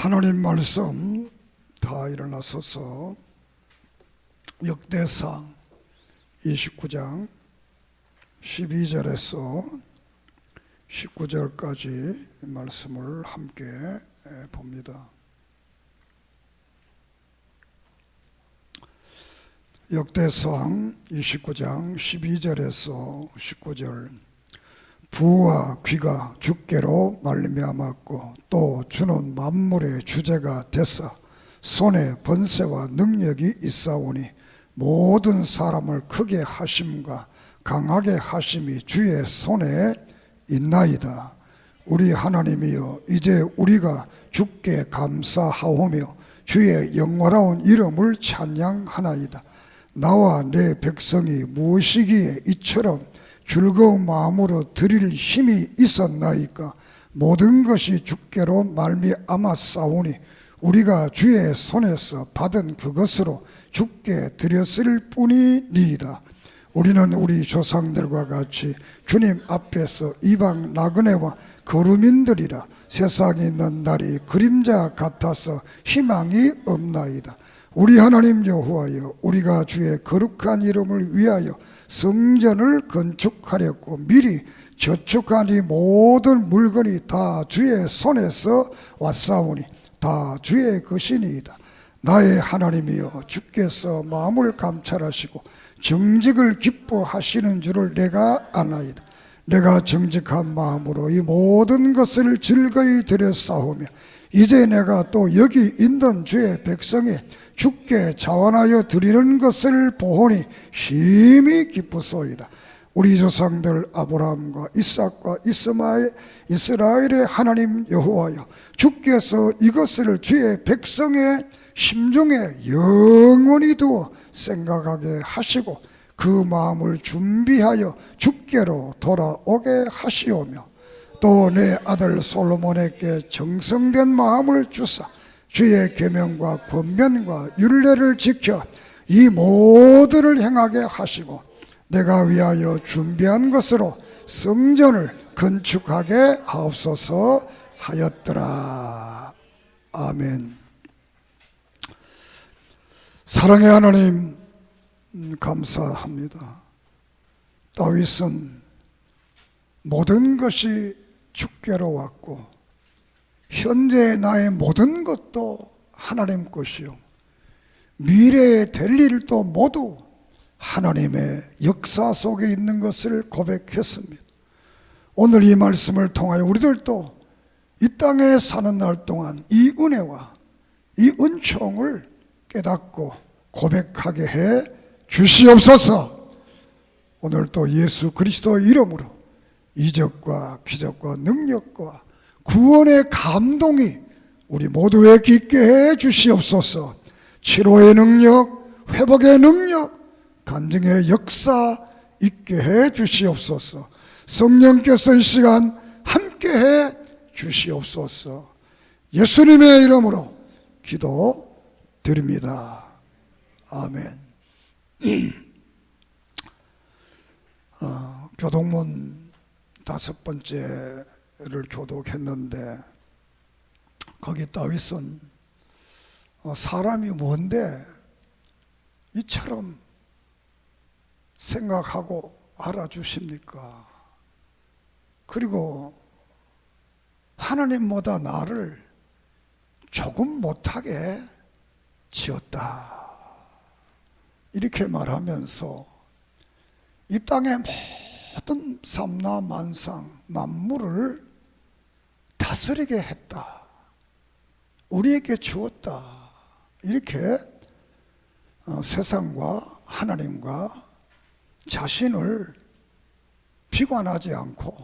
하나님 말씀 다 일어나서서 역대상 29장 12절에서 19절까지 말씀을 함께 봅니다. 역대상 29장 12절에서 19절. 부와 귀가 주께로 말미암았고 또 주는 만물의 주제가 되사 손에 번세와 능력이 있사오니 모든 사람을 크게 하심과 강하게 하심이 주의 손에 있나이다. 우리 하나님이여, 이제 우리가 주께 감사하오며 주의 영화로운 이름을 찬양하나이다. 나와 내 백성이 무엇이기에 이처럼 즐거운 마음으로 드릴 힘이 있었나이까. 모든 것이 주께로 말미암았사오니 우리가 주의 손에서 받은 그것으로 주께 드렸을 뿐이니이다. 우리는 우리 조상들과 같이 주님 앞에서 이방 나그네와 거류민들이라. 세상에 있는 날이 그림자 같아서 희망이 없나이다. 우리 하나님 여호와여, 우리가 주의 거룩한 이름을 위하여 성전을 건축하렸고 미리 저축한 이 모든 물건이 다 주의 손에서 왔사오니 다 주의 것이니이다. 나의 하나님이여, 주께서 마음을 감찰하시고 정직을 기뻐하시는 줄을 내가 아나이다. 내가 정직한 마음으로 이 모든 것을 즐거이 드렸사오며 이제 내가 또 여기 있는 주의 백성에 주께 자원하여 드리는 것을 보오니 심히 기쁘소이다. 우리 조상들 아브라함과 이삭과 이스라엘의 하나님 여호와여, 주께서 이것을 주의 백성의 심중에 영원히 두어 생각하게 하시고 그 마음을 준비하여 주께로 돌아오게 하시오며 또 내 아들 솔로몬에게 정성된 마음을 주사 주의 계명과 권면과 율례를 지켜 이 모두를 행하게 하시고 내가 위하여 준비한 것으로 성전을 건축하게 하옵소서 하였더라. 아멘. 사랑의 하나님, 감사합니다. 다윗은 모든 것이 주께로 왔고 현재 나의 모든 것도 하나님 것이요 미래에 될 일도 모두 하나님의 역사 속에 있는 것을 고백했습니다. 오늘 이 말씀을 통하여 우리들도 이 땅에 사는 날 동안 이 은혜와 이 은총을 깨닫고 고백하게 해 주시옵소서. 오늘 또 예수 그리스도의 이름으로 이적과 기적과 능력과 구원의 감동이 우리 모두에게 있게 해 주시옵소서. 치료의 능력, 회복의 능력, 간증의 역사 있게 해 주시옵소서. 성령께서 이 시간 함께 해 주시옵소서. 예수님의 이름으로 기도 드립니다. 아멘. 교동문 5번째를 교독했는데 거기 다윗은 사람이 뭔데 이처럼 생각하고 알아주십니까? 그리고 하나님보다 나를 조금 못하게 지었다. 이렇게 말하면서 이 땅의 모든 삼라 만상 만물을 다스리게 했다. 우리에게 주었다. 이렇게 세상과 하나님과 자신을 비관하지 않고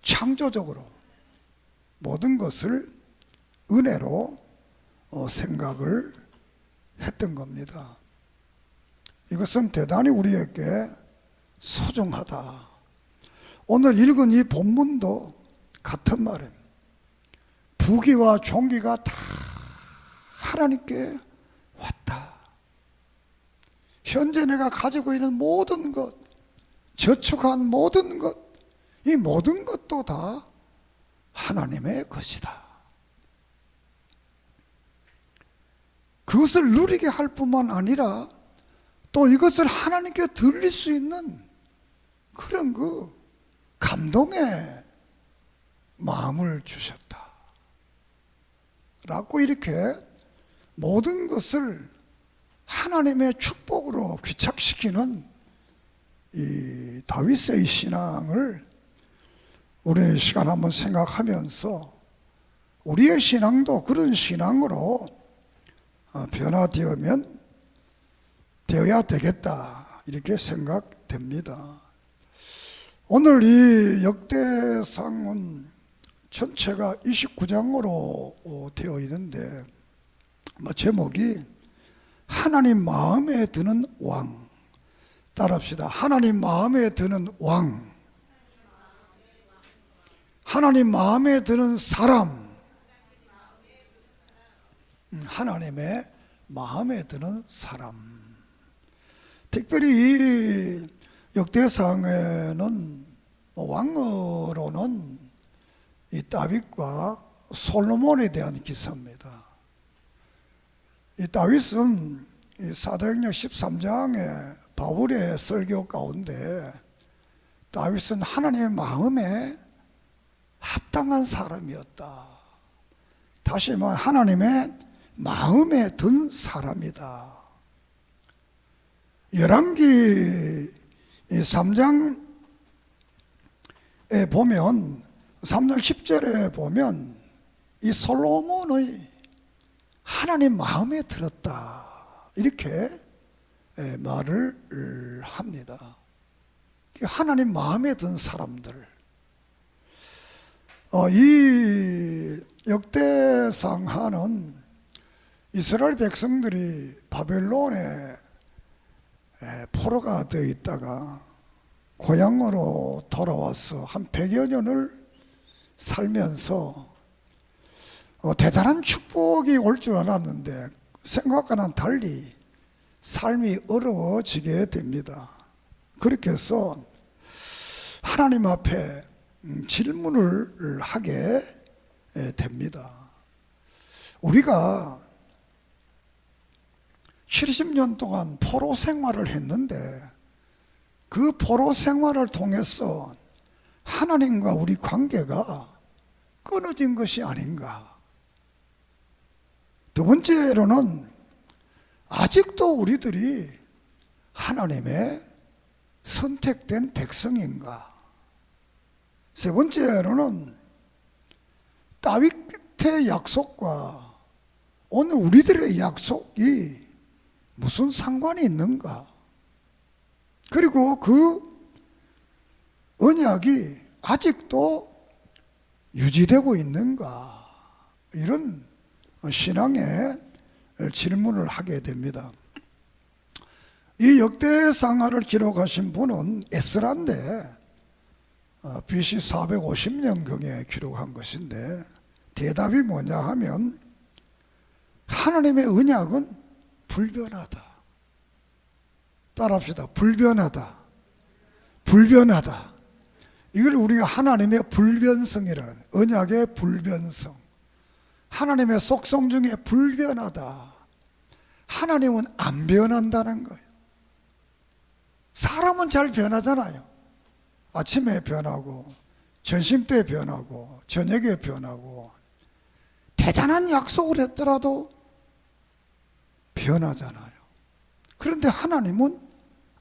창조적으로 모든 것을 은혜로 생각을 했던 겁니다. 이것은 대단히 우리에게 소중하다. 오늘 읽은 이 본문도 같은 말입니다. 부귀와 종기가 다 하나님께 왔다. 현재 내가 가지고 있는 모든 것, 저축한 모든 것, 이 모든 것도 다 하나님의 것이다. 그것을 누리게 할 뿐만 아니라 또 이것을 하나님께 드릴 수 있는 그런 그 감동의 마음을 주셨다 라고 이렇게 모든 것을 하나님의 축복으로 귀착시키는 이 다윗의 신앙을 우리는 이 시간 한번 생각하면서 우리의 신앙도 그런 신앙으로 되어야 되겠다 이렇게 생각됩니다. 오늘 이 역대상은 전체가 29장으로 되어 있는데 제목이 하나님 마음에 드는 왕. 따라합시다. 하나님 마음에 드는 왕. 하나님 마음에 드는 사람. 하나님의 마음에 드는 사람. 특별히 이 역대상에는 왕으로는 이 다윗과 솔로몬에 대한 기사입니다. 이 다윗은 이 사도행전 13장에 바울의 설교 가운데 다윗은 하나님의 마음에 합당한 사람이었다. 다시 말해 하나님의 마음에 든 사람이다. 열왕기 3장에 보면 3장 10절에 보면 이 솔로몬의 하나님 마음에 들었다 이렇게 말을 합니다. 하나님 마음에 든 사람들. 이 역대상하는 이스라엘 백성들이 바벨론에 포로가 되어 있다가 고향으로 돌아와서 한 100여 년을 살면서 대단한 축복이 올 줄 알았는데 생각과는 달리 삶이 어려워지게 됩니다. 그렇게 해서 하나님 앞에 질문을 하게 됩니다. 우리가 70년 동안 포로 생활을 했는데 그 포로 생활을 통해서 하나님과 우리 관계가 끊어진 것이 아닌가. 두 번째로는 아직도 우리들이 하나님의 선택된 백성인가. 세 번째로는 다윗의 약속과 오늘 우리들의 약속이 무슨 상관이 있는가. 그리고 그 언약이 아직도 유지되고 있는가. 이런 신앙의 질문을 하게 됩니다. 이 역대상하를 기록하신 분은 에스라인데 BC 450년경에 기록한 것인데 대답이 뭐냐 하면 하나님의 언약은 불변하다. 따라합시다. 불변하다. 불변하다. 이걸 우리가 하나님의 불변성이라는, 언약의 불변성, 하나님의 속성 중에 불변하다. 하나님은 안 변한다는 거예요. 사람은 잘 변하잖아요. 아침에 변하고 점심때 변하고 저녁에 변하고 대단한 약속을 했더라도 변하잖아요. 그런데 하나님은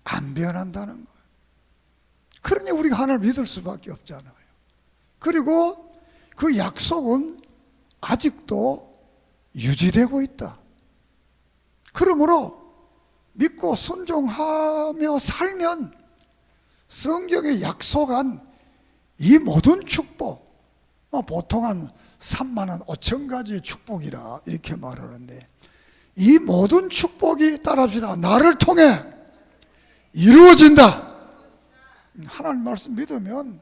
안 변한다는 거예요. 그러니 우리가 하나님을 믿을 수밖에 없잖아요. 그리고 그 약속은 아직도 유지되고 있다. 그러므로 믿고 순종하며 살면 성경에 약속한 이 모든 축복, 보통 한 3만 5천 가지 축복이라 이렇게 말하는데 이 모든 축복이 따라합시다. 나를 통해 이루어진다. 하나님 말씀 믿으면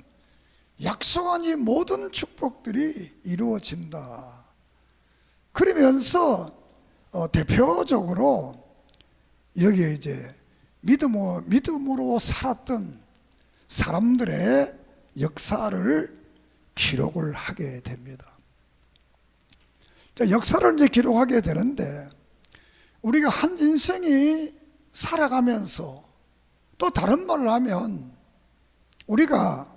약속한 이 모든 축복들이 이루어진다. 그러면서 대표적으로 여기에 이제 믿음으로 살았던 사람들의 역사를 기록을 하게 됩니다. 자, 역사를 이제 기록하게 되는데 우리가 한 인생이 살아가면서, 또 다른 말로 하면 우리가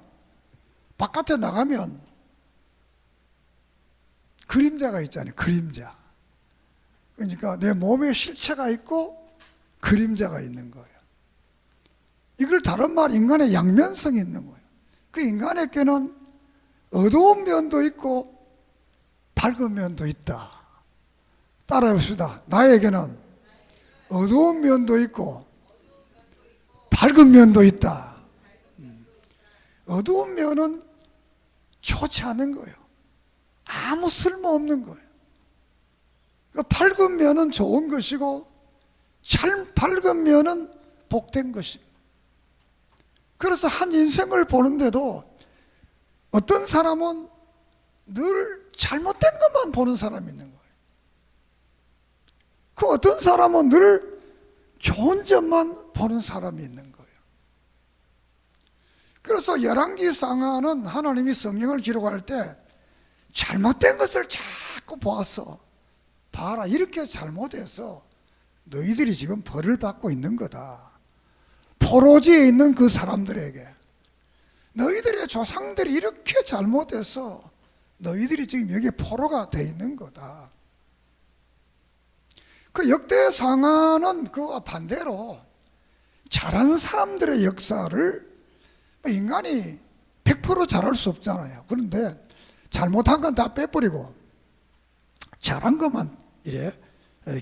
바깥에 나가면 그림자가 있잖아요. 그림자. 그러니까 내 몸에 실체가 있고 그림자가 있는 거예요. 이걸 다른 말 인간의 양면성이 있는 거예요. 그 인간에게는 어두운 면도 있고 밝은 면도 있다. 따라해 봅시다. 나에게는 어두운 면도 있고 밝은 면도 있다. 어두운 면은 좋지 않은 거예요. 아무 쓸모없는 거예요. 밝은 면은 좋은 것이고 잘 밝은 면은 복된 것입니다. 그래서 한 인생을 보는데도 어떤 사람은 늘 잘못된 것만 보는 사람이 있는 거예요. 그 어떤 사람은 늘 좋은 점만 보는 사람이 있는 거예요. 그래서 열왕기상하는 하나님이 성경을 기록할 때 잘못된 것을 자꾸 보았어. 봐라, 이렇게 잘못해서 너희들이 지금 벌을 받고 있는 거다. 포로지에 있는 그 사람들에게 너희들의 조상들이 이렇게 잘못해서 너희들이 지금 여기에 포로가 돼 있는 거다. 그 역대상하는 그와 반대로 잘한 사람들의 역사를 인간이 100% 잘할 수 없잖아요. 그런데 잘못한 건 다 빼버리고 잘한 것만 이래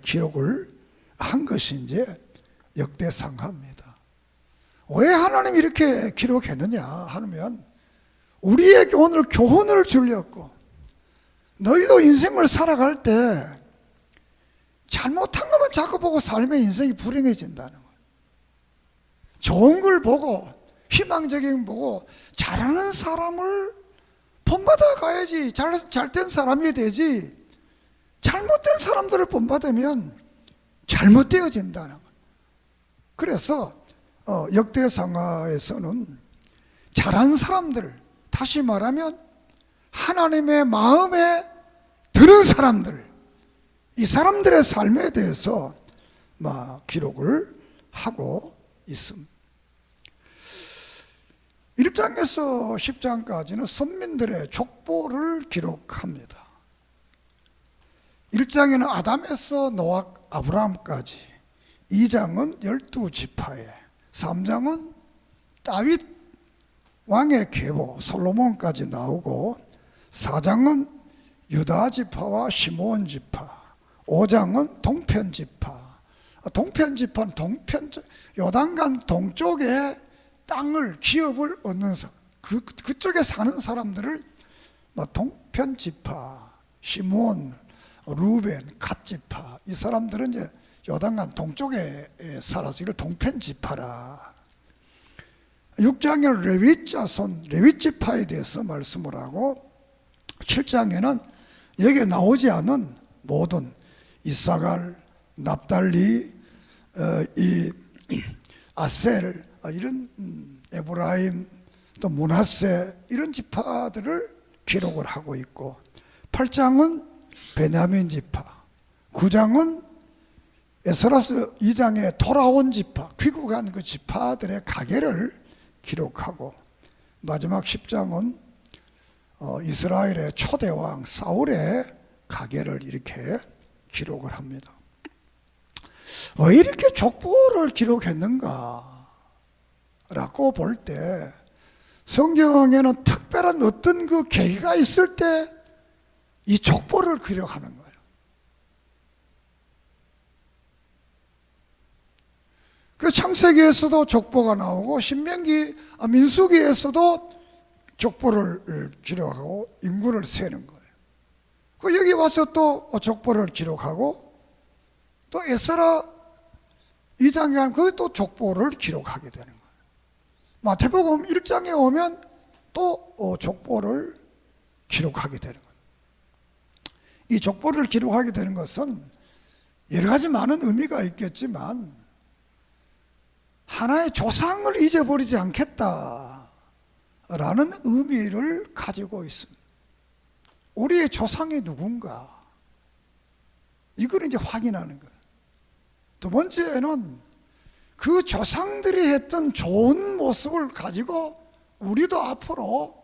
기록을 한 것이 이제 역대상하입니다. 왜 하나님이 이렇게 기록했느냐 하면 우리에게 오늘 교훈을 주려고. 너희도 인생을 살아갈 때 잘못한 것만 자꾸 보고 살면 인생이 불행해진다는 거예요. 좋은 걸 보고 희망적인 거 보고 잘하는 사람을 본받아 가야지. 잘된 사람이 되지. 잘못된 사람들을 본받으면 잘못되어진다는 거예요. 그래서 역대상하에서는 잘한 사람들, 다시 말하면 하나님의 마음에 드는 사람들, 이 사람들의 삶에 대해서 기록을 하고 있습니다. 1장에서 10장까지는 선민들의 족보를 기록합니다. 1장에는 아담에서 노아, 아브라함까지, 2장은 12지파에, 3장은 다윗 왕의 계보 솔로몬까지 나오고, 4장은 유다 지파와 시므온 지파, 5장은 동편 지파. 동편 지파는 요단강 동쪽에 땅을, 기업을 얻는 사람, 그쪽에 사는 사람들을 동편 지파, 시므온, 루벤, 갓 지파, 이 사람들은 이제 요단강 동쪽에 살아서 이걸 동편 지파라. 6장에는 레위 자손, 레위 지파에 대해서 말씀을 하고, 7장에는 여기에 나오지 않은 모든 이사갈, 납달리, 이 아셀, 이런 에브라임, 또 므낫세, 이런 지파들을 기록을 하고 있고, 8장은 베냐민 지파, 9장은 에스라스 2장에 돌아온 지파, 귀국한 그 지파들의 가계를 기록하고, 마지막 10장은 이스라엘의 초대왕 사울의 가계를 이렇게 기록을 합니다. 왜 이렇게 족보를 기록했는가 라고 볼 때 성경에는 특별한 어떤 그 계기가 있을 때 이 족보를 기록하는 거예요. 그 창세기에서도 족보가 나오고 민수기에서도 족보를 기록하고 인구를 세는 거예요. 그 여기 와서 또 족보를 기록하고, 또 에스라 2장에 가면 그것도 족보를 기록하게 되는 거예요. 마태복음 1장에 오면 또 족보를 기록하게 되는 거예요. 이 족보를 기록하게 되는 것은 여러 가지 많은 의미가 있겠지만 하나의 조상을 잊어버리지 않겠다라는 의미를 가지고 있습니다. 우리의 조상이 누군가, 이걸 이제 확인하는 거예요. 두 번째는 그 조상들이 했던 좋은 모습을 가지고 우리도 앞으로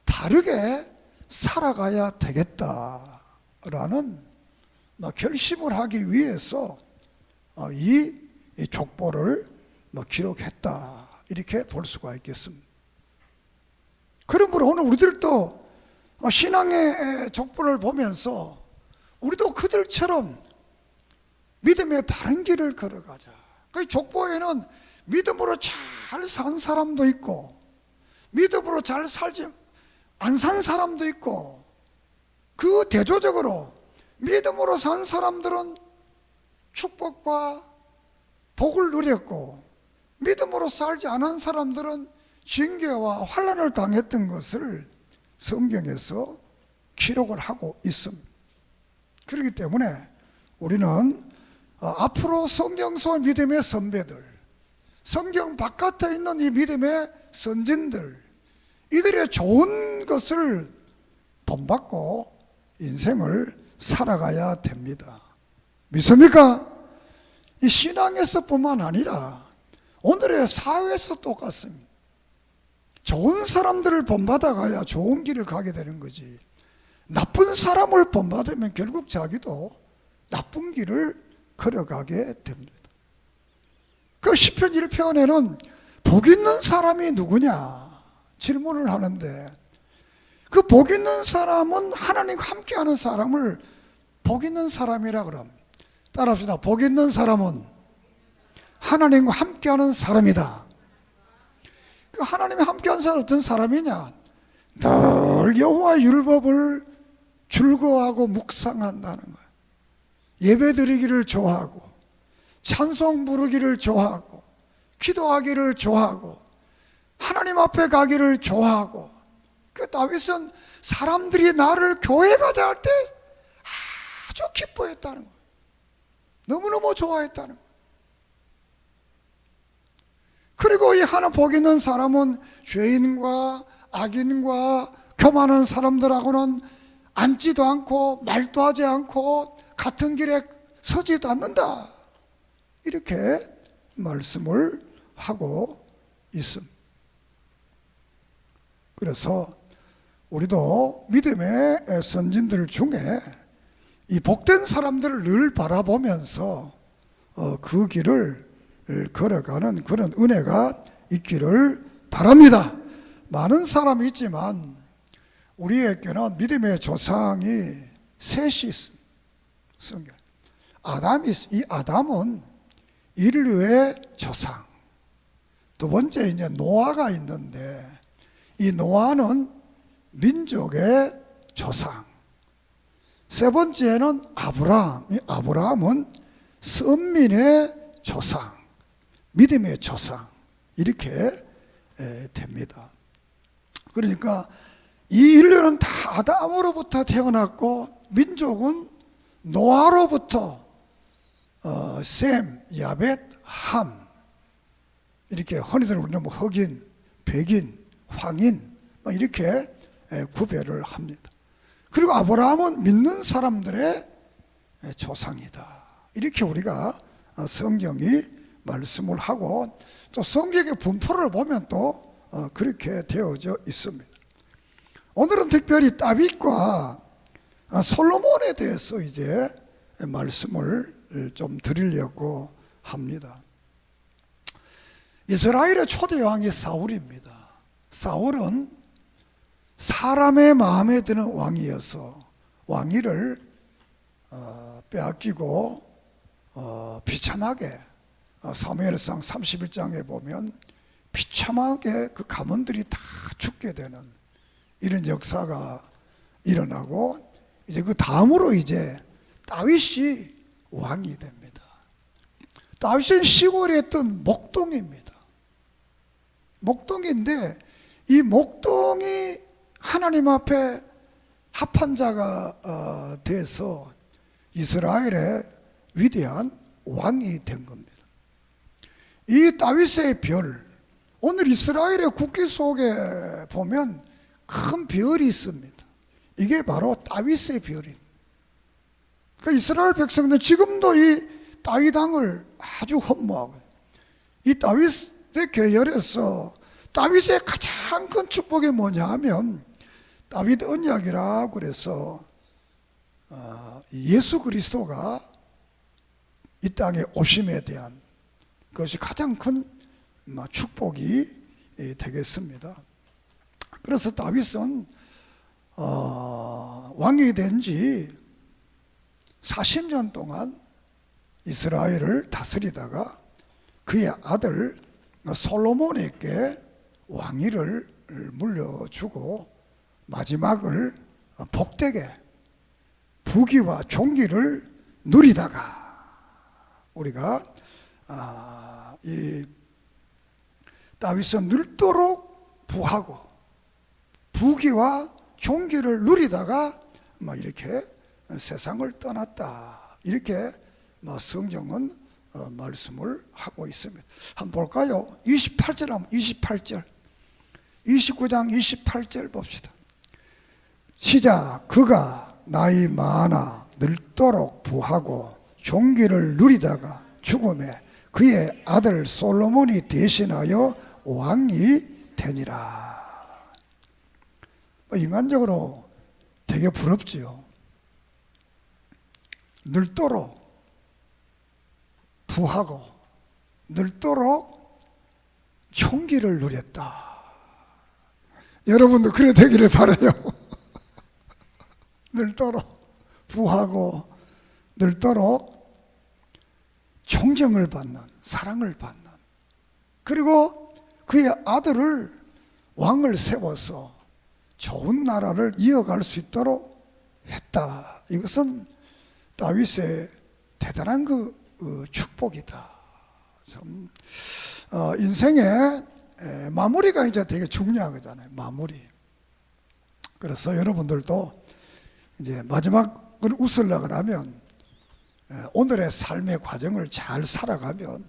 바르게 살아가야 되겠다라는 결심을 하기 위해서 이 족보를 기록했다, 이렇게 볼 수가 있겠습니다. 그러므로 오늘 우리들도 신앙의 족보를 보면서 우리도 그들처럼 믿음의 바른 길을 걸어가자. 그 족보에는 믿음으로 잘 산 사람도 있고 믿음으로 잘 살지 안 산 사람도 있고, 그 대조적으로 믿음으로 산 사람들은 축복과 복을 누렸고 믿음으로 살지 않은 사람들은 징계와 환난을 당했던 것을 성경에서 기록을 하고 있습니다. 그렇기 때문에 우리는 앞으로 성경 속 믿음의 선배들, 성경 바깥에 있는 이 믿음의 선진들, 이들의 좋은 것을 본받고 인생을 살아가야 됩니다. 믿습니까? 이 신앙에서뿐만 아니라 오늘의 사회에서 똑같습니다. 좋은 사람들을 본받아가야 좋은 길을 가게 되는 거지, 나쁜 사람을 본받으면 결국 자기도 나쁜 길을 걸어가게 됩니다. 그 시편 1편에는 복 있는 사람이 누구냐 질문을 하는데, 그 복 있는 사람은 하나님과 함께하는 사람을 복 있는 사람이라 그럽니다. 따라합시다. 복 있는 사람은 하나님과 함께하는 사람이다. 그 하나님과 함께하는 사람은 어떤 사람이냐? 늘 여호와의 율법을 즐거워하고 묵상한다는 거예요. 예배드리기를 좋아하고 찬송 부르기를 좋아하고 기도하기를 좋아하고 하나님 앞에 가기를 좋아하고, 그 다윗은 사람들이 나를 교회 가자 할 때 아주 기뻐했다는 거예요. 너무너무 좋아했다는 거예요. 그리고 이 하나 복 있는 사람은 죄인과 악인과 교만한 사람들하고는 앉지도 않고 말도 하지 않고 같은 길에 서지도 않는다, 이렇게 말씀을 하고 있습니다. 그래서 우리도 믿음의 선진들 중에 이 복된 사람들을 늘 바라보면서 그 길을 걸어가는 그런 은혜가 있기를 바랍니다. 많은 사람이 있지만 우리에게는 믿음의 조상이 셋이 있습니다. 성경 이 아담은 인류의 조상. 두 번째 이제 노아가 있는데, 이 노아는 민족의 조상. 세 번째는 아브라함은 선민의 조상, 믿음의 조상, 이렇게 됩니다. 그러니까 이 인류는 다 아담으로부터 태어났고 민족은 노아로부터 셈, 야벳, 함, 이렇게 흔히들 우리는 뭐 흑인, 백인, 황인 이렇게 구별을 합니다. 그리고 아브라함은 믿는 사람들의 조상이다, 이렇게 우리가 성경이 말씀을 하고, 또 성경의 분포를 보면 또 그렇게 되어져 있습니다. 오늘은 특별히 다윗과 솔로몬에 대해서 이제 말씀을 좀 드리려고 합니다. 이스라엘의 초대 왕이 사울입니다. 사울은 사람의 마음에 드는 왕이어서 왕위를 빼앗기고 비참하게, 사무엘상 31장에 보면 비참하게 그 가문들이 다 죽게 되는 이런 역사가 일어나고, 이제 그 다음으로 이제 다윗이 왕이 됩니다. 다윗은 시골에 있던 목동입니다. 목동인데 이 목동이 하나님 앞에 합한 자가 돼서 이스라엘의 위대한 왕이 된 겁니다. 이 다윗의 별, 오늘 이스라엘의 국기 속에 보면 큰 별이 있습니다. 이게 바로 다윗의 별입니다. 그 이스라엘 백성들 지금도 이 다윗 왕을 아주 흠모하고, 이 다윗의 계열에서 다윗의 가장 큰 축복이 뭐냐 하면 다윗 언약이라 그래서 예수 그리스도가 이 땅에 오심에 대한 그것이 가장 큰 축복이 되겠습니다. 그래서 다윗은 왕이 된 지 40년 동안 이스라엘을 다스리다가 그의 아들 솔로몬에게 왕위를 물려주고 마지막을 복되게 부귀와 존귀를 누리다가 우리가 이 다윗은 늙도록 부하고 부귀와 존귀를 누리다가 이렇게 세상을 떠났다, 이렇게 성경은 말씀을 하고 있습니다. 한번 볼까요? 28절 한번 28절 29장 28절 봅시다. 시작. 그가 나이 많아 늙도록 부하고 존귀를 누리다가 죽음에 그의 아들 솔로몬이 대신하여 왕이 되니라. 인간적으로 되게 부럽지요. 늙도록 부하고 늙도록 존귀를 누렸다. 여러분도 그래 되기를 바라요. 늙도록 부하고 늙도록 존경을 받는, 사랑을 받는, 그리고 그의 아들을 왕을 세워서 좋은 나라를 이어갈 수 있도록 했다. 이것은 다윗의 대단한 축복이다. 참 인생의 마무리가 이제 되게 중요한 거잖아요. 마무리. 그래서 여러분들도 이제 마지막을 웃으려고 하면 오늘의 삶의 과정을 잘 살아가면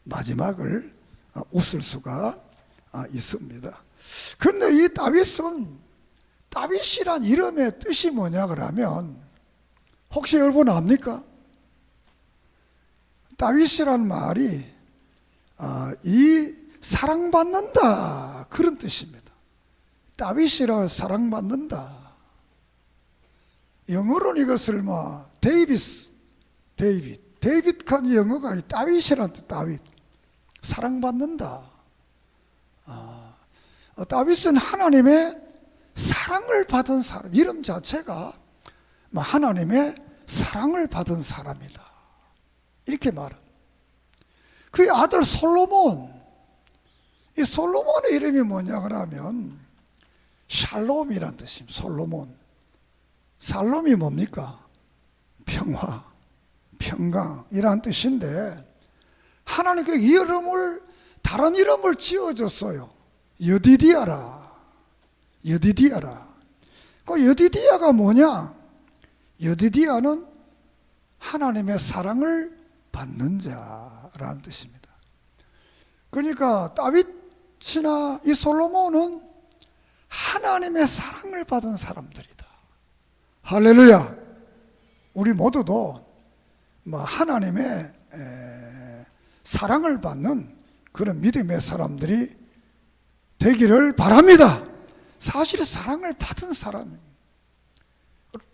마지막을 웃을 수가 있습니다. 그런데 이 다윗이란 이름의 뜻이 뭐냐 그러면 혹시 여러분 압니까? 다윗이란 말이 이 사랑받는다, 그런 뜻입니다. 다윗이라 사랑받는다. 영어로는 이것을 데이빗한 영어가 다윗이란 뜻, 다윗. 사랑받는다. 다윗은 하나님의 사랑을 받은 사람, 이름 자체가 하나님의 사랑을 받은 사람이다, 이렇게 말합니다. 그의 아들 솔로몬, 이 솔로몬의 이름이 뭐냐 그러면 샬롬이란 뜻입니다. 솔로몬. 살롬이 뭡니까? 평화, 평강이란 뜻인데 하나님께 이름을, 다른 이름을 지어줬어요. 여디디아라. 여디디아라. 그 여디디아가 뭐냐? 여디디아는 하나님의 사랑을 받는 자라는 뜻입니다. 그러니까 다윗이나 이 솔로몬은 하나님의 사랑을 받은 사람들이다. 할렐루야. 우리 모두도 하나님의 사랑을 받는 그런 믿음의 사람들이 되기를 바랍니다. 사실 사랑을 받은 사람입니다.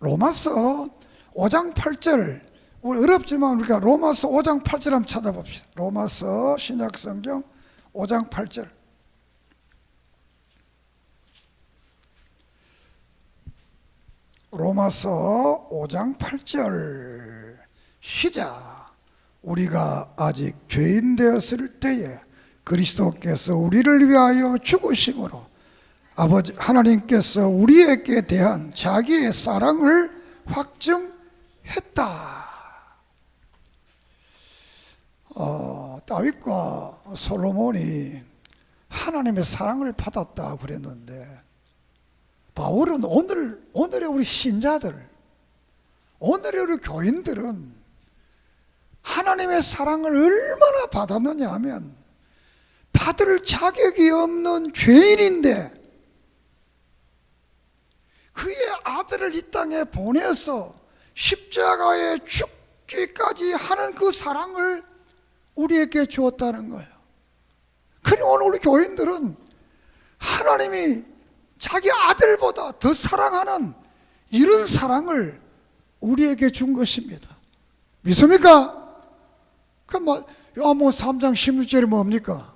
로마서 5장 8절, 우리 어렵지만 우리가 로마서 5장 8절 한번 찾아봅시다. 로마서 신약성경 5장 8절. 로마서 5장 8절 시작. 우리가 아직 죄인 되었을 때에 그리스도께서 우리를 위하여 죽으심으로 아버지 하나님께서 우리에게 대한 자기의 사랑을 확증했다. 다윗과 솔로몬이 하나님의 사랑을 받았다 그랬는데 바울은 오늘의 우리 신자들, 오늘의 우리 교인들은 하나님의 사랑을 얼마나 받았느냐 하면 받을 자격이 없는 죄인인데 그의 아들을 이 땅에 보내서 십자가에 죽기까지 하는 그 사랑을 우리에게 주었다는 거예요. 그리고 오늘 우리 교인들은 하나님이 자기 아들보다 더 사랑하는 이런 사랑을 우리에게 준 것입니다. 믿습니까? 그럼 요한복음 3장 16절이 뭡니까?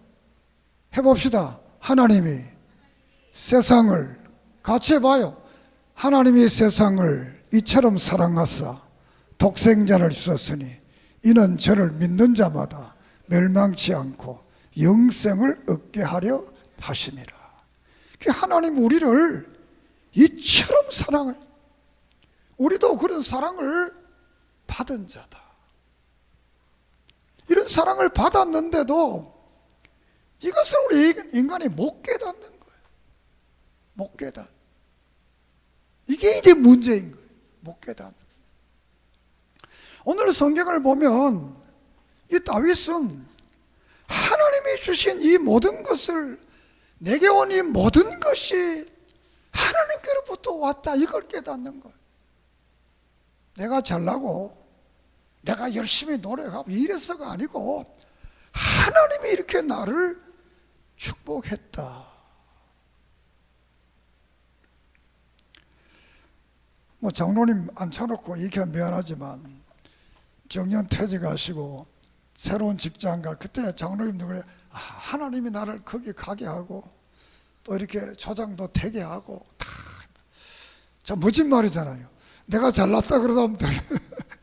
해봅시다. 하나님이 세상을 같이 해봐요. 하나님이 세상을 이처럼 사랑하사 독생자를 주셨으니 이는 저를 믿는 자마다 멸망치 않고 영생을 얻게 하려 하심이라. 하나님 우리를 이처럼 사랑해요. 우리도 그런 사랑을 받은 자다. 이런 사랑을 받았는데도 이것을 우리 인간이 못 깨닫는 거예요. 못 깨닫. 이게 이제 문제인 거예요. 못 깨닫. 오늘 성경을 보면 이 다윗은 하나님이 주신 이 모든 것을, 내게 온 이 모든 것이 하나님께로부터 왔다, 이걸 깨닫는 거예요. 내가 잘나고 내가 열심히 노력하고 이래서가 아니고 하나님이 이렇게 나를 축복했다. 장로님 앉혀놓고 얘기하면 미안하지만 정년 퇴직하시고 새로운 직장 갈 그때 장로님도 그래, 하나님이 나를 거기 가게 하고 또 이렇게 조장도 되게 하고 다 참 멋진 말이잖아요. 내가 잘났다 그러다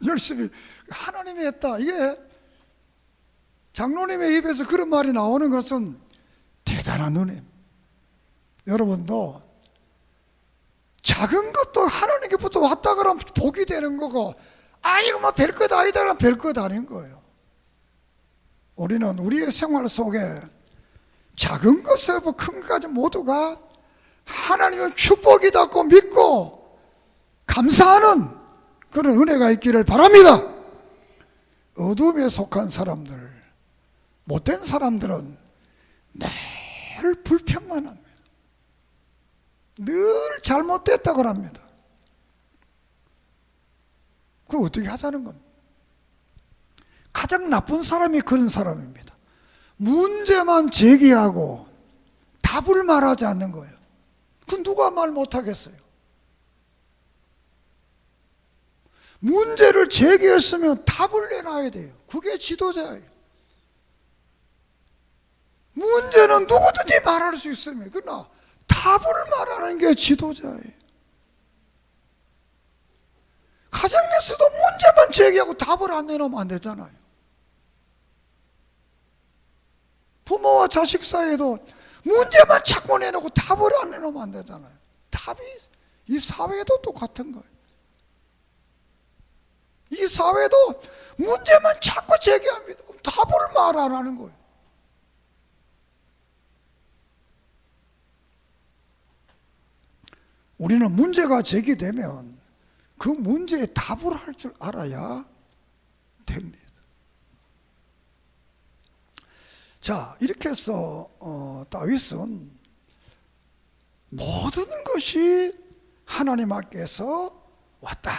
열심히 하나님이 했다. 이게 장로님의 입에서 그런 말이 나오는 것은 대단한 은혜. 여러분도 작은 것도 하나님께부터 왔다 그러면 복이 되는 거고, 이거 뭐 별것 아니다 그러면 별것 아닌 거예요. 우리는 우리의 생활 속에 작은 것에서 큰 것까지 모두가 하나님의 축복이다고 믿고 감사하는 그런 은혜가 있기를 바랍니다. 어둠에 속한 사람들, 못된 사람들은 늘 불평만 합니다. 늘 잘못됐다고 합니다. 그거 어떻게 하자는 겁니까? 가장 나쁜 사람이 그런 사람입니다. 문제만 제기하고 답을 말하지 않는 거예요. 그 누가 말 못하겠어요? 문제를 제기했으면 답을 내놔야 돼요. 그게 지도자예요. 문제는 누구든지 말할 수 있습니다. 그러나 답을 말하는 게 지도자예요. 가정에서도 문제만 제기하고 답을 안 내놓으면 안 되잖아요. 부모와 자식 사이에도 문제만 자꾸 내놓고 답을 안 내놓으면 안 되잖아요. 답이 이 사회도 똑같은 거예요. 이 사회도 문제만 자꾸 제기합니다. 그럼 답을 말 안 하는 거예요. 우리는 문제가 제기되면 그 문제에 답을 할 줄 알아야 됩니다. 자, 이렇게 해서 다윗은 모든 것이 하나님 앞에서 왔다,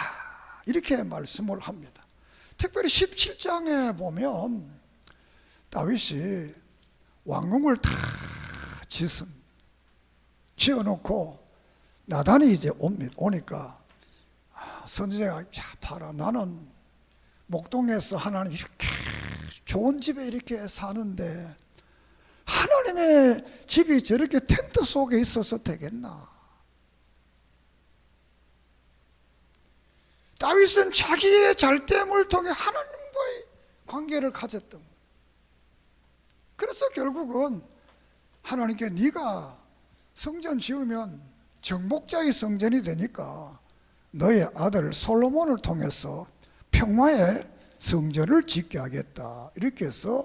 이렇게 말씀을 합니다. 특별히 17장에 보면 다윗이 왕궁을 다 지어놓고 나단이 이제 오니까 선지자가, 봐라, 나는 목동에서 하나님 이렇게 좋은 집에 이렇게 사는데 하나님의 집이 저렇게 텐트 속에 있어서 되겠나? 다윗은 자기의 잘됨을 통해 하나님과의 관계를 가졌던 거예요. 그래서 결국은 하나님께 네가 성전 지으면 정복자의 성전이 되니까 너의 아들 솔로몬을 통해서 평화의 성전을 짓게 하겠다, 이렇게 해서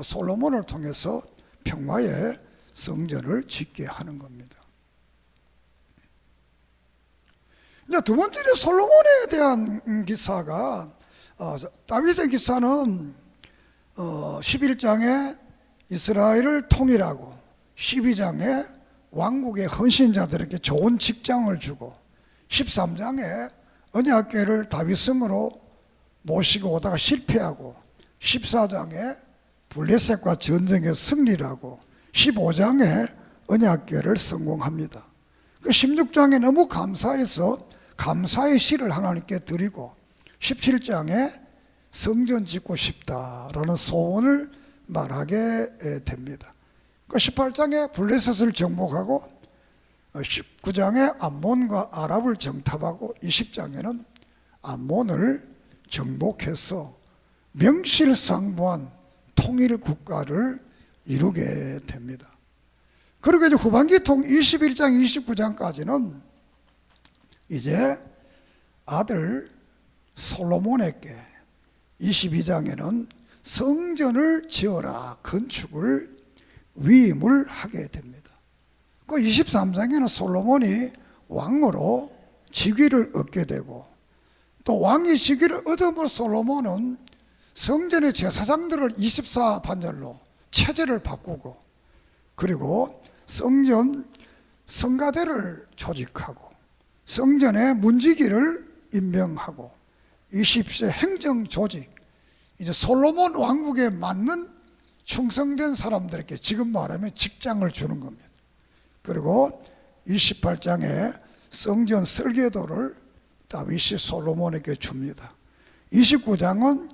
솔로몬을 통해서 평화의 성전을 짓게 하는 겁니다. 이제 두 번째로 솔로몬에 대한 기사가, 다윗의 기사는 11장에 이스라엘을 통일하고 12장에 왕국의 헌신자들에게 좋은 직장을 주고 13장에 언약궤를 다윗성으로 모시고 오다가 실패하고 14장에 블레셋과 전쟁에 승리를 하고 15장에 언약궤를 성공합니다. 그 16장에 너무 감사해서 감사의 시를 하나님께 드리고 17장에 성전 짓고 싶다라는 소원을 말하게 됩니다. 그 18장에 블레셋을 정복하고 19장에 암몬과 아랍을 정탐하고 20장에는 암몬을 정복해서 명실상부한 통일 국가를 이루게 됩니다. 그리고 이제 후반기 21장, 29장까지는 이제 아들 솔로몬에게 22장에는 성전을 지어라 건축을 위임을 하게 됩니다. 그 23장에는 솔로몬이 왕으로 직위를 얻게 되고 또 왕이 직위를 얻음으로 솔로몬은 성전의 제사장들을 24반열로 체제를 바꾸고 그리고 성전 성가대를 조직하고 성전의 문지기를 임명하고 20세 행정조직, 이제 솔로몬 왕국에 맞는 충성된 사람들에게 지금 말하면 직장을 주는 겁니다. 그리고 28장에 성전 설계도를 다윗이 솔로몬에게 줍니다. 29장은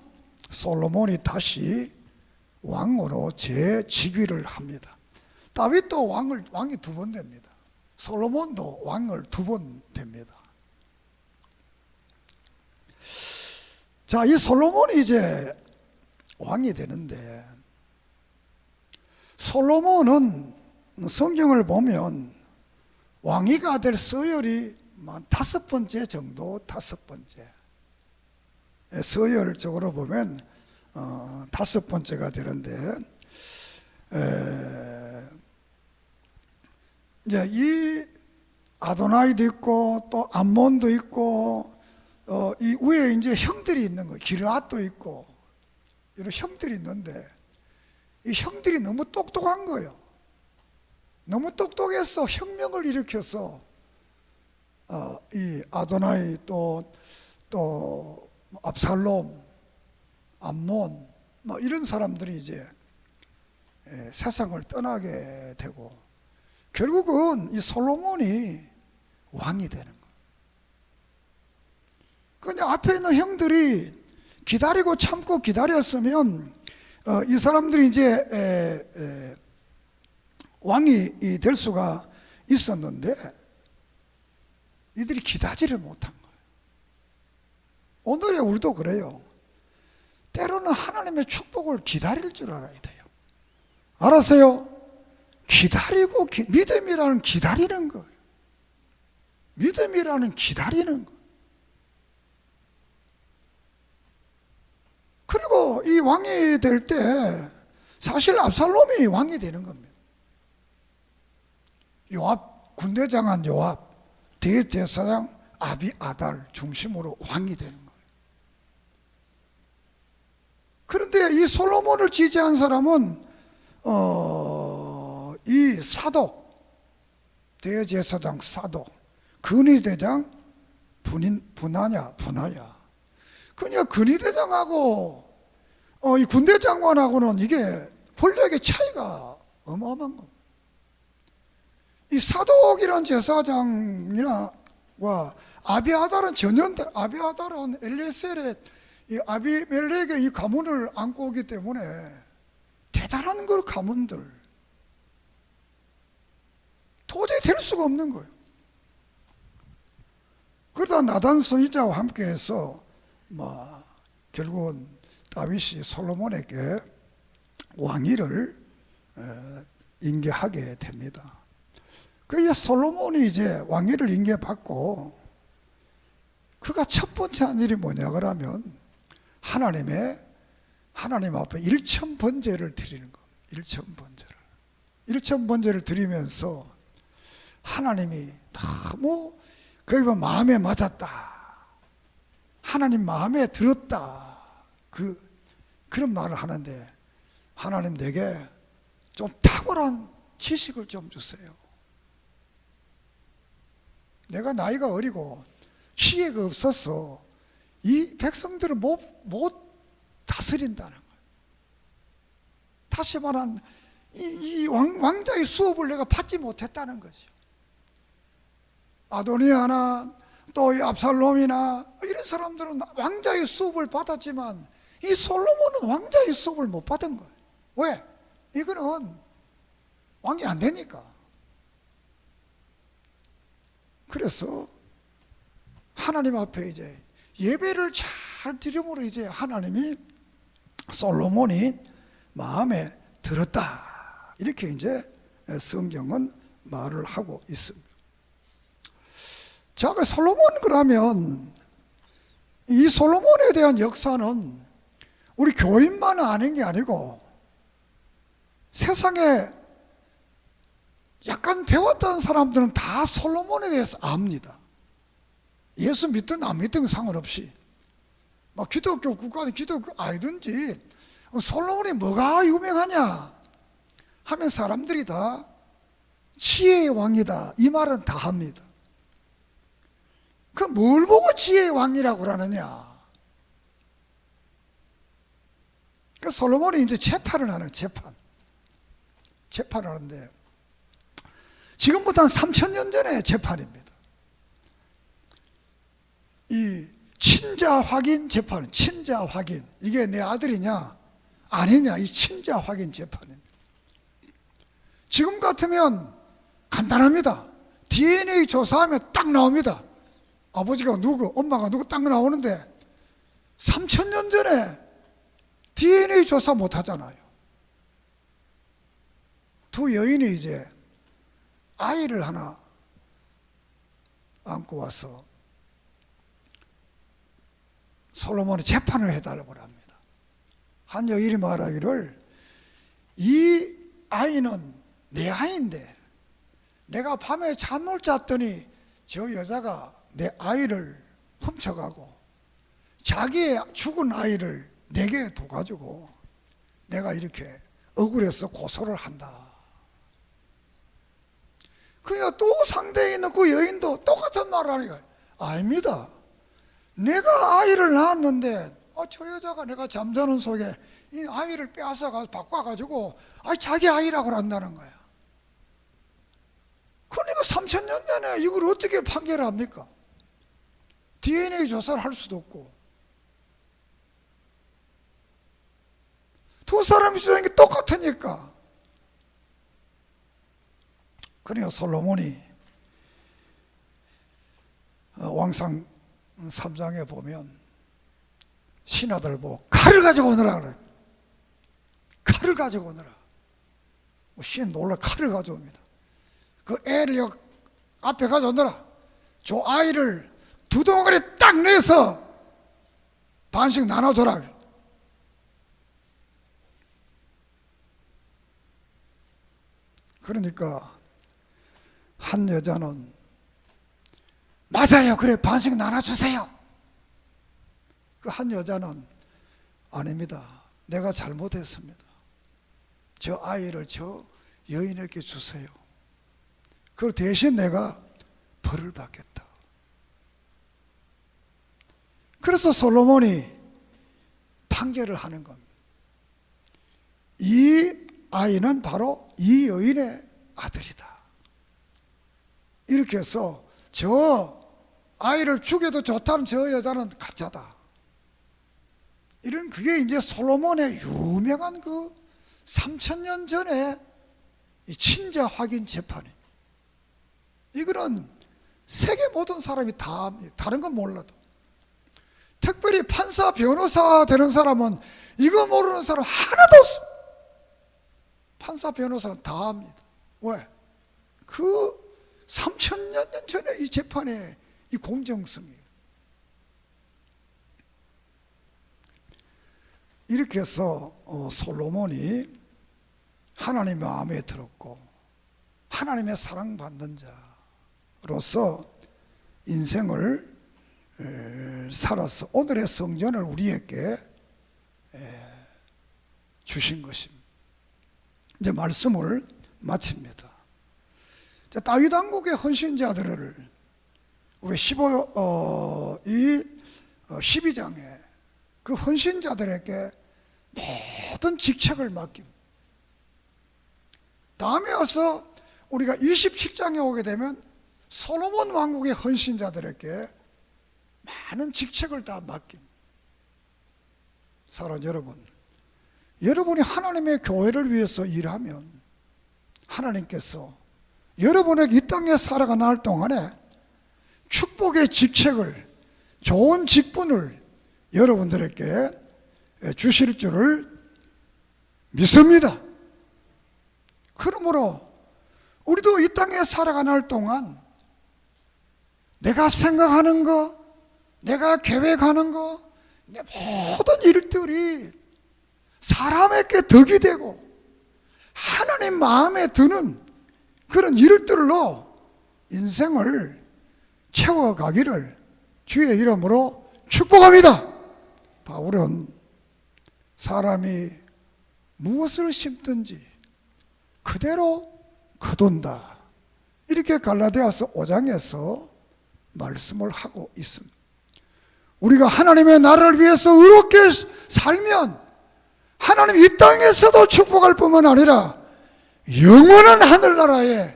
솔로몬이 다시 왕으로 재직위를 합니다. 다윗도 왕이 2번 됩니다. 솔로몬도 왕을 2번 됩니다. 자, 이 솔로몬이 이제 왕이 되는데 솔로몬은 성경을 보면 왕위가 될 서열이 5번째 정도, 5번째. 서열적으로 보면 5번째가 되는데 이제 이 아도나이도 있고 또 암몬도 있고 이 위에 이제 형들이 있는 거예요. 기르앗도 있고 이런 형들이 있는데 이 형들이 너무 똑똑한 거예요. 너무 똑똑해서 혁명을 일으켜서 이 아도나이 또 압살롬, 암몬 이런 사람들이 이제 세상을 떠나게 되고 결국은 이 솔로몬이 왕이 되는 거예요. 근데 앞에 있는 형들이 기다리고 참고 기다렸으면 이 사람들이 이제 왕이 될 수가 있었는데 이들이 기다리지를 못한 거예요. 오늘의 우리도 그래요. 때로는 하나님의 축복을 기다릴 줄 알아야 돼요. 알았어요? 기다리고 믿음이라는 기다리는 거예요. 믿음이라는 기다리는 거예요. 그리고 이 왕이 될 때 사실 압살롬이 왕이 되는 겁니다. 요압, 군대장한 요압, 대제사장 아비아달 중심으로 왕이 되는 거예요. 그런데 이 솔로몬을 지지한 사람은 이 사독, 대제사장 사독, 근위대장 분하야. 그냥 근위대장하고 이 군대장관하고는 이게 권력의 차이가 어마어마한 겁니다. 이 사독이란 제사장이나 아비아달은 아비아달은 엘리에셀의 이 아비멜렉의 이 가문을 안고 오기 때문에 대단한 걸 가문들 도저히 될 수가 없는 거예요. 그러다 나단 선지자와 함께해서 결국은 다윗이 솔로몬에게 왕위를 인계하게 됩니다. 그 솔로몬이 이제 왕위를 인계받고 그가 첫 번째 한 일이 뭐냐 그러면 하나님 앞에 일천번제를 드리는 겁니다. 일천번제를 드리면서 하나님이 너무 거기 마음에 맞았다. 하나님 마음에 들었다. 그런 말을 하는데 하나님 내게 좀 탁월한 지식을 좀 주세요. 내가 나이가 어리고 지혜가 없어서 이 백성들을 못 다스린다는 거예요. 다시 말하면 이 왕자의 수업을 내가 받지 못했다는 거죠. 아도니아나 또 이 압살롬이나 이런 사람들은 왕자의 수업을 받았지만 이 솔로몬은 왕자의 수업을 못 받은 거예요. 왜? 이거는 왕이 안 되니까. 그래서 하나님 앞에 이제 예배를 잘 드림으로 이제 하나님이 솔로몬이 마음에 들었다, 이렇게 이제 성경은 말을 하고 있습니다. 자, 그 솔로몬, 그러면 이 솔로몬에 대한 역사는 우리 교인만 아는 게 아니고 세상에 약간 배웠던 사람들은 다 솔로몬에 대해서 압니다. 예수 믿든 안 믿든 상관없이, 막 기독교 국가든 기독교 아니든지 솔로몬이 뭐가 유명하냐 하면 사람들이 다 지혜의 왕이다, 이 말은 다 합니다. 그 뭘 보고 지혜의 왕이라고 그러느냐? 그 솔로몬이 이제 재판을 하는, 재판을 하는데 지금부터 한 3000년 전의 재판입니다. 이 친자 확인 재판, 친자 확인, 이게 내 아들이냐 아니냐, 이 친자 확인 재판입니다. 지금 같으면 간단합니다. DNA 조사하면 딱 나옵니다. 아버지가 누구, 엄마가 누구 딱 나오는데 3000년 전에 DNA 조사 못 하잖아요. 두 여인이 이제 아이를 하나 안고 와서 솔로몬이 재판을 해달라고 합니다. 한 여인이 말하기를, 이 아이는 내 아이인데 내가 밤에 잠을 잤더니 저 여자가 내 아이를 훔쳐가고 자기의 죽은 아이를 내게 둬가지고 내가 이렇게 억울해서 고소를 한다. 그러니까 또 상대에 있는 그 여인도 똑같은 말을 하니까, 아닙니다. 내가 아이를 낳았는데 저 여자가 내가 잠자는 속에 이 아이를 빼앗아 바꿔가지고 자기 아이라고 한다는 거야. 그러니까 3000년 전에 이걸 어떻게 판결을 합니까? DNA 조사를 할 수도 없고. 두 사람이 주장한 게 똑같으니까. 그러니까 솔로몬이 왕상 3장에 보면 신하들 보고 칼을 가지고 오너라 그래요. 칼을 가지고 오너라. 신 놀라 칼을 가져옵니다. 그 애를 앞에 가져오너라. 저 아이를 두 덩어리 딱 내서 반씩 나눠줘라. 그러니까 한 여자는 맞아요, 그래 반씩 나눠주세요. 그 한 여자는 아닙니다, 내가 잘못했습니다. 저 아이를 저 여인에게 주세요. 그 대신 내가 벌을 받겠다. 그래서 솔로몬이 판결을 하는 겁니다. 이 아이는 바로 이 여인의 아들이다. 이렇게 해서 저 아이를 죽여도 좋다는 저 여자는 가짜다. 이런, 그게 이제 솔로몬의 유명한 그 3000년 전에 이 친자 확인 재판이. 이거는 세계 모든 사람이 다 합니다. 다른 건 몰라도. 특별히 판사, 변호사 되는 사람은 이거 모르는 사람 하나도 없어. 판사, 변호사는 다 합니다. 왜? 그 3000년 전에 이 재판의 이 공정성이에요. 이렇게 해서 솔로몬이 하나님의 마음에 들었고 하나님의 사랑받는 자로서 인생을 살아서 오늘의 성전을 우리에게 주신 것입니다. 이제 말씀을 마칩니다. 다윗 왕국의 헌신자들을 우리 12장에 그 헌신자들에게 모든 직책을 맡깁니다. 다음에 와서 우리가 27장에 오게 되면 솔로몬 왕국의 헌신자들에게 많은 직책을 다 맡깁니다. 사랑하는 여러분, 여러분이 하나님의 교회를 위해서 일하면 하나님께서 여러분에게 이 땅에 살아가는 동안에 축복의 직책을, 좋은 직분을 여러분들에게 주실 줄을 믿습니다. 그러므로 우리도 이 땅에 살아가는 동안 내가 생각하는 거, 내가 계획하는 거, 내 모든 일들이 사람에게 덕이 되고 하나님 마음에 드는 그런 일들로 인생을 채워가기를 주의 이름으로 축복합니다. 바울은 사람이 무엇을 심든지 그대로 거둔다, 이렇게 갈라디아서 5장에서 말씀을 하고 있습니다. 우리가 하나님의 나라를 위해서 의롭게 살면 하나님 이 땅에서도 축복할 뿐만 아니라 영원한 하늘나라의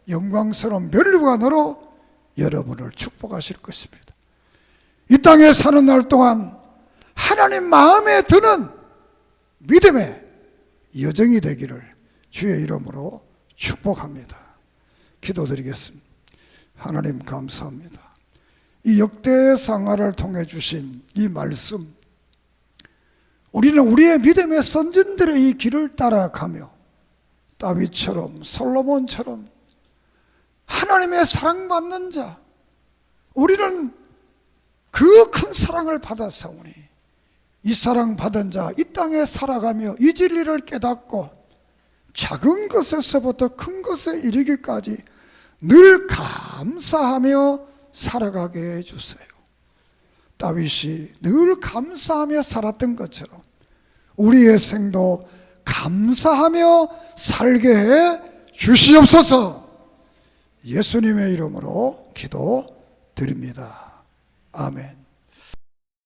영광스러운 면류관으로 여러분을 축복하실 것입니다. 이 땅에 사는 날 동안 하나님 마음에 드는 믿음의 여정이 되기를 주의 이름으로 축복합니다. 기도드리겠습니다. 하나님 감사합니다. 이 역대상하를 통해 주신 이 말씀, 우리는 우리의 믿음의 선진들의 이 길을 따라가며 다윗처럼 솔로몬처럼 하나님의 사랑받는 자, 우리는 그 큰 사랑을 받아사오니 이 사랑받은 자 이 땅에 살아가며 이 진리를 깨닫고 작은 것에서부터 큰 것에 이르기까지 늘 감사하며 살아가게 해주세요. 다윗이 늘 감사하며 살았던 것처럼 우리의 생도 감사하며 살게 해 주시옵소서. 예수님의 이름으로 기도드립니다. 아멘.